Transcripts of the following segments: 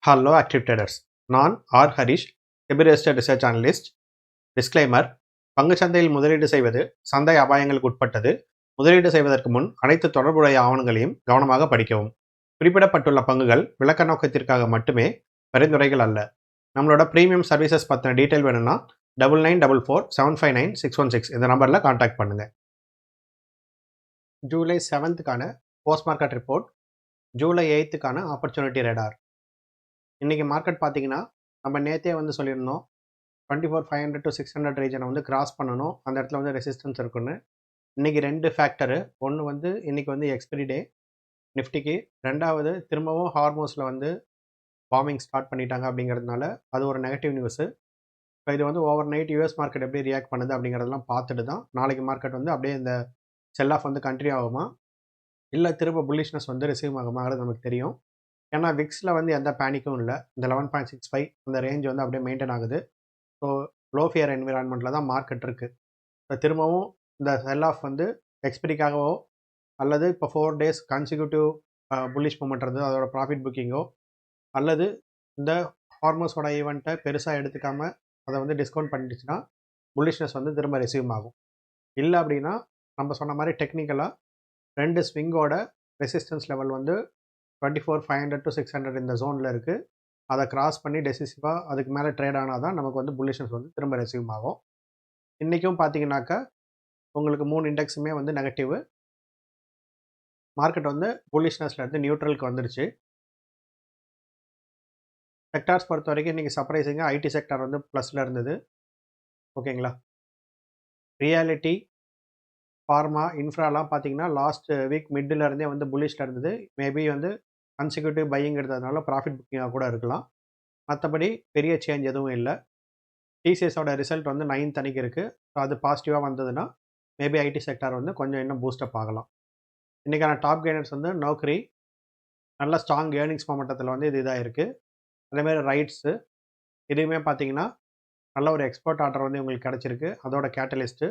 Hello active traders. நான் Harish, எபிரெஸ்டர் research analyst. Disclaimer: பங்கு சந்தையில் முதலீடு செய்வது சந்தை அபாயங்களுக்கு உட்பட்டது. முதலீடு செய்வதற்கு முன் அனைத்து தொடர்புடைய ஆவணங்களையும் கவனமாக படிக்கவும். குறிப்பிடப்பட்டுள்ள பங்குகள் விளக்க நோக்கத்திற்காக மட்டுமே, பரிந்துரைகள் அல்ல. நம்மளோட ப்ரீமியம் சர்வீசஸ் பற்றின டீட்டெயில் வேணும்னா 9944759616 இந்த நம்பரில் கான்டாக்ட் பண்ணுங்கள். July 7th post market report, July 8th opportunity radar. இன்றைக்கி மார்க்கெட் பார்த்தீங்கன்னா, நம்ம நேற்றே சொல்லியிருந்தோம் 24,500 to 600 ரீஜனை கிராஸ் பண்ணணும், அந்த இடத்துல ரெசிஸ்டன்ஸ் இருக்குன்னு. இன்றைக்கி 2 ஃபேக்டரு. ஒன்று இன்றைக்கி எக்ஸ்பிரி டே நிஃப்டிக்கு, ரெண்டாவது திரும்பவும் ஹார்மோஸில் பாம்பிங் ஸ்டார்ட் பண்ணிட்டாங்க அப்படிங்கிறதுனால அது ஒரு நெகட்டிவ் நியூஸு. இப்போ இது ஓவர் நைட் யூஎஸ் மார்க்கெட் எப்படி ரியாக்ட் பண்ணுது அப்படிங்கிறதெல்லாம் பார்த்துட்டு தான் நாளைக்கு மார்க்கெட் அப்படியே இந்த செல் ஆஃப் கண்டினியூ ஆகுமா, இல்லை திரும்ப புல்லிஷ்னஸ் ரிசீவ் ஆகுமாங்கிறது நமக்கு தெரியும். ஏன்னா விக்ஸில் எந்த பேனிக்கும் இல்லை. இந்த 11.65 அந்த ரேஞ்ச் அப்படியே மெயின்டைன் ஆகுது. ஸோ லோ ஃபியர் என்விரான்மெண்ட்டில் தான் மார்க்கெட் இருக்குது. இப்போ திரும்பவும் இந்த செல் ஆஃப் எக்ஸ்பிரிக்காகவோ அல்லது இப்போ 4 days கன்சிக்யூட்டிவ் புல்லிஷ் மூமெண்ட் இருந்தது அதோட ப்ராஃபிட் புக்கிங்கோ, அல்லது இந்த ஹார்மோஸோட ஈவெண்ட்டை பெருசாக எடுத்துக்காமல் அதை டிஸ்கவுண்ட் பண்ணிடுச்சுன்னா புல்லிஷ்னஸ் திரும்ப ரெசியூம் ஆகும். இல்லை அப்படின்னா நம்ம சொன்ன மாதிரி டெக்னிக்கலாக 2 ஸ்விங்கோட ரெசிஸ்டன்ஸ் லெவல் 24,500 to 600 இந்த ஜோனில் இருக்குது. அதை கிராஸ் பண்ணி டெசிசிவாக அதுக்கு மேலே ட்ரேட் ஆனால் தான் நமக்கு புல்லிஷ்னஸ் திரும்ப ரெசியூம் ஆகும். இன்றைக்கும் பார்த்தீங்கன்னாக்கா உங்களுக்கு 3 இண்டெக்ஸுமே நெகட்டிவ். மார்க்கெட் புல்லிஷ்னஸ்லேருந்து நியூட்ரலுக்கு வந்துருச்சு. செக்டார்ஸ் பொறுத்த வரைக்கும் இன்றைக்கி சர்ப்ரைசிங்காக ஐடி செக்டார் ப்ளஸில் இருந்தது. ஓகேங்களா. ரியாலிட்டி, ஃபார்மா, இன்ஃப்ராலாம் பார்த்தீங்கன்னா லாஸ்ட் வீக் மிட்டில் இருந்தே புல்லிஷில் இருந்தது. மேபி கன்சிக்யூட்டிவ் பையிங் எடுத்ததுனால ப்ராஃபிட் புக்கிங்காக கூட இருக்கலாம். மற்றபடி பெரிய சேஞ்ச் எதுவும் இல்லை. டிசிஎஸோட ரிசல்ட் 9th அன்னைக்கு இருக்குது. ஸோ அது பாசிட்டிவாக வந்ததுன்னா மேபி ஐடி செக்டார் கொஞ்சம் இன்னும் பூஸ்டப் ஆகலாம். இன்றைக்கான டாப் கெய்னர்ஸ் நௌக்கரி நல்ல ஸ்ட்ராங் ஏர்னிங்ஸ் மொமெண்டத்தில் இது இதாக இருக்குது. அதேமாதிரி ரைட்ஸு இதுவுமே பார்த்தீங்கன்னா நல்ல ஒரு எக்ஸ்போர்ட் ஆர்டர் உங்களுக்கு கிடச்சிருக்கு. அதோட கேட்டலிஸ்ட்டு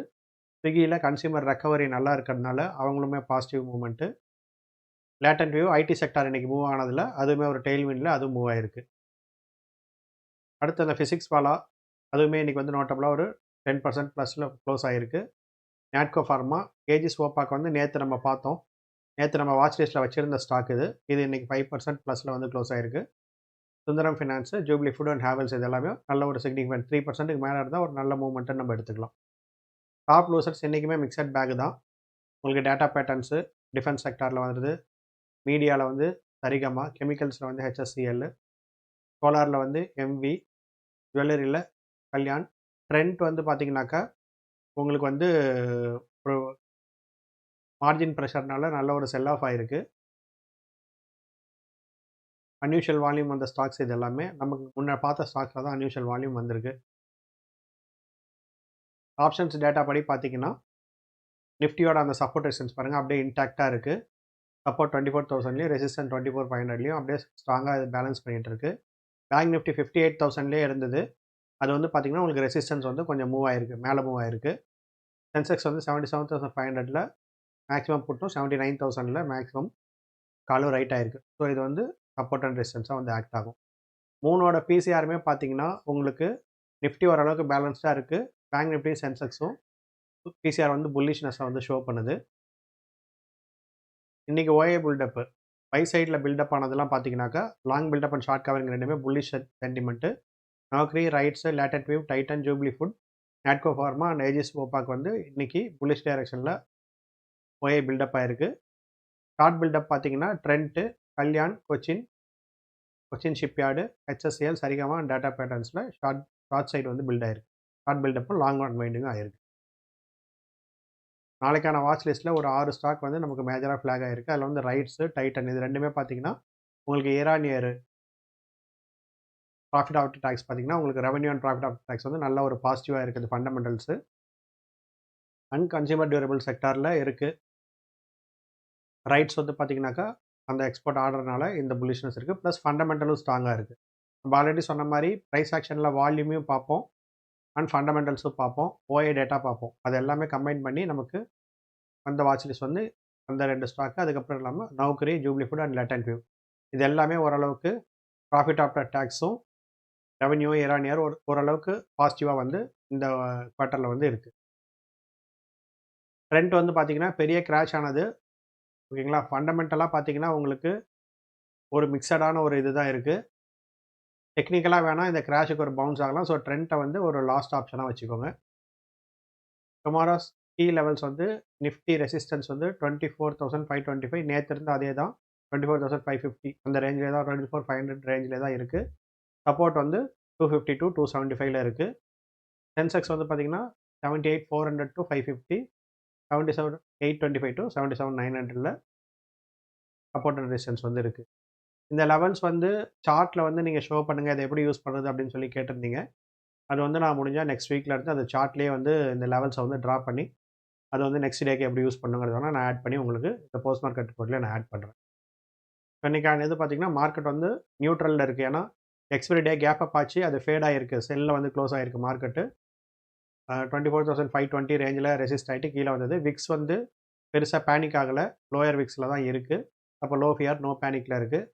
ஸ்விக்கியில் கன்சியூமர் ரெக்கவரி நல்லா இருக்கிறதுனால அவங்களுமே positive momentum. Latent View IT sector இன்றைக்கி மூவ் ஆனதில் அதுவுமே ஒரு டெயில்விண்டில் அதுவும் மூவ் ஆகிருக்கு. அடுத்து அந்த ஃபிசிக்ஸ் வாலா அதுவுமே இன்றைக்கி நோட்டபுளாக ஒரு 10% ப்ளஸில் க்ளோஸ் ஆகிருக்கு. நாட்கோ ஃபார்மா, ஏஜிஸ் ஓப்பாக்கு நேற்று நம்ம பார்த்தோம். நேற்று நம்ம வாட்ச் லிஸ்ட்டில் வச்சுருந்த ஸ்டாக் இது இன்றைக்கி 5% ப்ளஸில் க்ளோஸ் ஆகிருக்கு. Sundaram finance, jubilee food and Havells இது எல்லாமே நல்ல ஒரு சிக்னிஃபிகன்ட் 3%க்கு மேலே இருந்தால் ஒரு நல்ல மூவ்மெண்ட்டை நம்ம எடுத்துக்கலாம். டாப் லூசர்ஸ் என்றைக்குமே மிக்சட் பேக் தான். உங்களுக்கு டேட்டா பேட்டர்ன்ஸு டிஃபென்ஸ் செக்டாரில் வருது, மீடியாவில் சரிகமா, கெமிக்கல்ஸில் ஹெச்எஸ்சிஎல், சோலாரில் எம்வி, ஜுவல்லரியில் கல்யாண். ட்ரெண்ட் பார்த்தீங்கன்னாக்கா உங்களுக்கு ஒரு மார்ஜின் ப்ரெஷர்னால நல்ல ஒரு செல் ஆஃப் ஆகிருக்கு. அன்யூஷுவல் வால்யூம் வந்த ஸ்டாக்ஸ் இது எல்லாமே நமக்கு முன்னே பார்த்த ஸ்டாக்ஸில் தான் அன்யூஷுவல் வால்யூம் வந்திருக்கு. ஆப்ஷன்ஸ் டேட்டா படி பார்த்தீங்கன்னா நிஃப்டியோட அந்த சப்போர்ட் ரெசிஸ்டன்ஸ் பாருங்கள் அப்படியே இன்டாக்டாக இருக்குது. சப்போர்ட் 24,000லேயும் ரெசிஸ்டன்ஸ் 24,500லேயும் அப்படியே ஸ்ட்ராங்காக இது பேலன்ஸ் பண்ணிகிட்டு இருக்குது. பேங்க் நிஃப்டி 58,000லேயே இருந்தது. அது பார்த்தீங்கன்னா உங்களுக்கு ரெசிஸ்டன்ஸ் கொஞ்சம் மூவ் ஆகிருக்கு, மேலே மூவ் ஆகிருக்கு. சென்செக்ஸ் 77,500ல் மேக்ஸிமம் புட்டும் 79,000ல் மேக்ஸிமம் காலும் ரைட் ஆகிருக்கு. ஸோ இது சப்போர்ட் அண்ட் ரெசிஸ்டன்ஸாக ஆக்ட் ஆகும். மூணோட பிசிஆருமே பார்த்தீங்கன்னா உங்களுக்கு நிஃப்டி ஓரளவுக்கு பேலன்ஸ்டாக இருக்குது. பேங்க் நிஃப்டி சென்செக்ஸும் பிசிஆர் புல்லிஷ்னஸை ஷோ பண்ணுது. இன்றைக்கி ஓஏ பில்டப்பு பை சைடில் பில்டப் ஆனதெல்லாம் பார்த்தீங்கன்னாக்கா long buildup and short covering ரெண்டுமே bullish sentiment. Naukri, RITES, Latent View, Titan, Jubilant Food, Natco Pharma and Aegis ஓப்பாக்கு இன்றைக்கி புல்லிஷ் டைரக்ஷனில் ஓஏ பில்டப் ஆகிருக்கு. ஷார்ட் பில்டப் பார்த்தீங்கன்னா trend, Kalyan, Cochin Shipyard, HSCL, Saregama and Data பேட்டர்ன்ஸில் ஷார்ட் சைடு பில்ட் ஆகிருக்கு. ஷார்ட் பில்டப்பும் long அன்வைண்டிங்கும் ஆகிருக்கு. நாளைக்கான வாட்ச் லிஸ்ட்டில் ஒரு 6 ஸ்டாக் நமக்கு மேஜராக ஃப்ளாக் ஆகிருக்கு. அதில் ரைட்ஸு, டைட்டன் இது ரெண்டுமே பார்த்தீங்கன்னா உங்களுக்கு year on year profit after tax பார்த்தீங்கன்னா உங்களுக்கு revenue and profit after tax நல்ல ஒரு பாசிட்டிவாக இருக்குது. ஃபண்டமெண்டல்ஸு அண்ட் கன்சியூமர் டியூரபிள் செக்டாரில் இருக்குது. ரைட்ஸ் பார்த்தீங்கன்னாக்கா அந்த எக்ஸ்போர்ட் ஆர்டர்னால இந்த புல்லிஷ்னஸ் இருக்குது. ப்ளஸ் ஃபண்டமெண்டலும் ஸ்ட்ராங்காக இருக்குது. நம்ம ஆல்ரெடி சொன்ன மாதிரி ப்ரைஸ் ஆக்ஷனில் வால்யூமையும் பார்ப்போம் அண்ட் ஃபண்டமெண்டல்ஸும் பார்ப்போம், ஓஏ டேட்டா பார்ப்போம். அது எல்லாமே கம்பைன் பண்ணி நமக்கு அந்த வாட்ச் லிஸ்ட் அந்த 2 ஸ்டாக்கு, அதுக்கப்புறம் இல்லாமல் Naukri, Jubilant food and Latent View இது எல்லாமே ஓரளவுக்கு ப்ராஃபிட் ஆஃப்டர் டேக்ஸும் ரெவன்யூ இயர் ஆன் இயர் ஓரளவுக்கு பாசிட்டிவாக வந்து இந்த குவார்ட்டரில் வந்து இருக்குது. ட்ரெண்ட் வந்து பார்த்தீங்கன்னா பெரிய கிராஷ் ஆனது ஓகேங்களா. ஃபண்டமெண்டலாக பார்த்தீங்கன்னா உங்களுக்கு ஒரு மிக்சடான ஒரு இது தான் இருக்குது. டெக்னிக்கலாக வேணால் இந்த கிராஷுக்கு ஒரு பவுன்ஸ் ஆகலாம். ஸோ ட்ரெண்ட்டை வந்து ஒரு லாஸ்ட் ஆப்ஷனாக வச்சுக்கோங்க. டுமாரோஸ் கீ லெவல்ஸ் வந்து நிஃப்டி ரெசிஸ்டன்ஸ் வந்து 24,525. நேற்று இருந்து அதே தான் 24,550 அந்த ரேஞ்சில் தான் 24,500 ரேஞ்சில் தான் இருக்குது. சப்போர்ட் வந்து 250 to 275 இருக்குது. சென்செக்ஸ் வந்து பார்த்தீங்கன்னா 78,400 to 550, 77,825 to 77,900 support and resistance வந்து இருக்குது. இந்த லெவல்ஸ் வந்து சார்ட்டில் வந்து நீங்கள் ஷோ பண்ணுங்கள், அதை எப்படி யூஸ் பண்ணுறது அப்படின்னு சொல்லி கேட்டிருந்தீங்க. அது வந்து நான் முடிஞ்சால் நெக்ஸ்ட் வீக்கில் இருந்து அந்த சார்ட்லேயே வந்து இந்த லெவல்ஸை வந்து ட்ரா பண்ணி அதை வந்து நெக்ஸ்ட் டேக்கு எப்படி யூஸ் பண்ணுங்கிறத நான் ஆட் பண்ணி உங்களுக்கு இந்த போஸ்ட் மார்க்கெட் ரிப்போர்ட்டில் நான் ஆட் பண்ணுறேன். இன்றைக்கான இது பார்த்திங்கன்னா மார்க்கெட் வந்து நியூட்ரலில் இருக்குது. ஏன்னா எக்ஸ்பைரி டே கேப் அப் ஆச்சு, அது ஃபேட் ஆகிருக்கு, செல்லில் வந்து க்ளோஸ் ஆகிருக்கு மார்க்கெட்டு. 24,520 ரேஞ்சில் ரெசிஸ்ட் ஆகிட்டு கீழே வந்தது. விக்ஸ் வந்து பெருசாக பேனிக் ஆகலை, லோயர் விக்ஸில் தான் இருக்குது. அப்போ லோ ஃபியர் நோ பேனிக்கில் இருக்குது.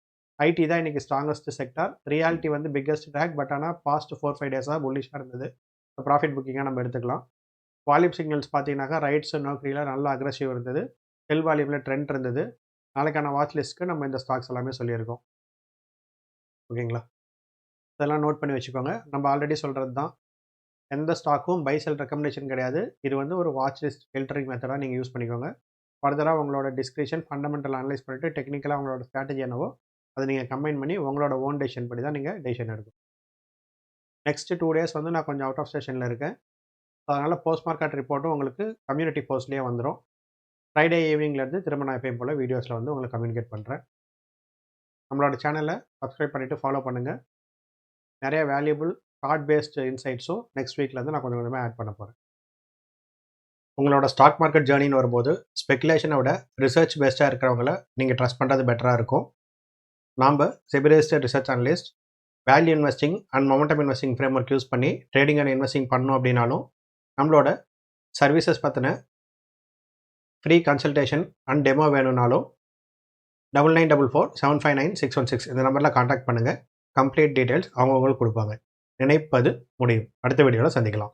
ஐடி தான் இன்றைக்கி ஸ்ட்ராங்கஸ்ட் செக்டார். ரியாலிட்டி வந்து பிக்கஸ்ட் ட்ராக். பட் ஆனால் பாஸ்ட் 4-5 டேஸாக புல்லிஷாக இருந்தது. ப்ராஃபிட் புக்கிங்காக நம்ம எடுத்துக்கலாம். வால்யூம் சிக்னல்ஸ் பார்த்தீங்கன்னாக்கா ரைட்ஸ் நோக்கரியில் நல்லா அக்ரெசிவ் இருந்தது. செல் வால்யூமில் ட்ரெண்ட் இருந்தது. நாளைக்கான வாட்ச் லிஸ்ட்டுக்கு நம்ம இந்த ஸ்டாக்ஸ் எல்லாமே சொல்லியிருக்கோம். ஓகேங்களா, இதெல்லாம் நோட் பண்ணி வச்சுக்கோங்க. நம்ம ஆல்ரெடி சொல்கிறது தான், எந்த ஸ்டாக்கும் பை செல் ரெக்கமெண்டேஷன் கிடையாது. இது வந்து ஒரு வாட்ச் லிஸ்ட் ஃபில்டரிங் மெத்தடாக நீங்கள் யூஸ் பண்ணிக்கோங்க. ஃபர்தராக உங்களோட டிஸ்கிரிப்ஷன் ஃபண்டமெண்டல் அனலைஸ் பண்ணிவிட்டு டெக்னிக்கலாக உங்களோட ஸ்ட்ராட்டஜி என்னவோ அதை நீங்கள் கம்பைன் பண்ணி உங்களோட ஓன் டெசிஷன் படி தான் நீங்கள் டெசிஷன் எடுக்கணும். நெக்ஸ்ட் 2 டேஸ் வந்து நான் கொஞ்சம் அவுட் ஆஃப் ஸ்டேஷனில் இருக்கேன். அதனால் போஸ்ட் மார்க்கெட் ரிப்போர்ட்டும் உங்களுக்கு கம்யூனிட்டி போஸ்ட்லேயே வந்துடும். ஃப்ரைடே ஈவினிங்லேருந்து திரும்ப நான் எப்பயும் போல் வீடியோஸில் வந்து உங்களுக்கு கம்யூனிகேட் பண்ணுறேன். நம்மளோட சேனலை சப்ஸ்கிரைப் பண்ணிவிட்டு ஃபாலோ பண்ணுங்கள். நிறைய வேல்யூபிள் சார்ட் பேஸ்டு இன்சைட்ஸும் நெக்ஸ்ட் வீக்லேருந்து நான் கொஞ்சம் கொஞ்சமாக ஆட் பண்ண போகிறேன். உங்களோட ஸ்டாக் மார்க்கெட் ஜேர்னின்னு வரும்போது ஸ்பெகுலேஷனை விட ரிசர்ச் பேஸ்டாக இருக்கிறவங்கள நீங்கள் ட்ரஸ்ட் பண்ணுறது பெட்டராக இருக்கும். நாம் SEBI registered research analyst value investing and momentum investing frame work use பண்ணி ட்ரேடிங் அண்ட் இன்வெஸ்டிங் பண்ணணும் அப்படின்னாலும் நம்மளோட சர்வீசஸ் பற்றின ஃப்ரீ கன்சல்டேஷன் அண்ட் டெமோ வேணும்னாலும் 9944759616 இந்த நம்பரில் காண்டாக்ட் பண்ணுங்கள். கம்ப்ளீட் டீட்டெயில்ஸ் அவங்களுக்கு கொடுப்பாங்க. நினைப்பது முடியும். அடுத்த வீடியோவில் சந்திக்கலாம்.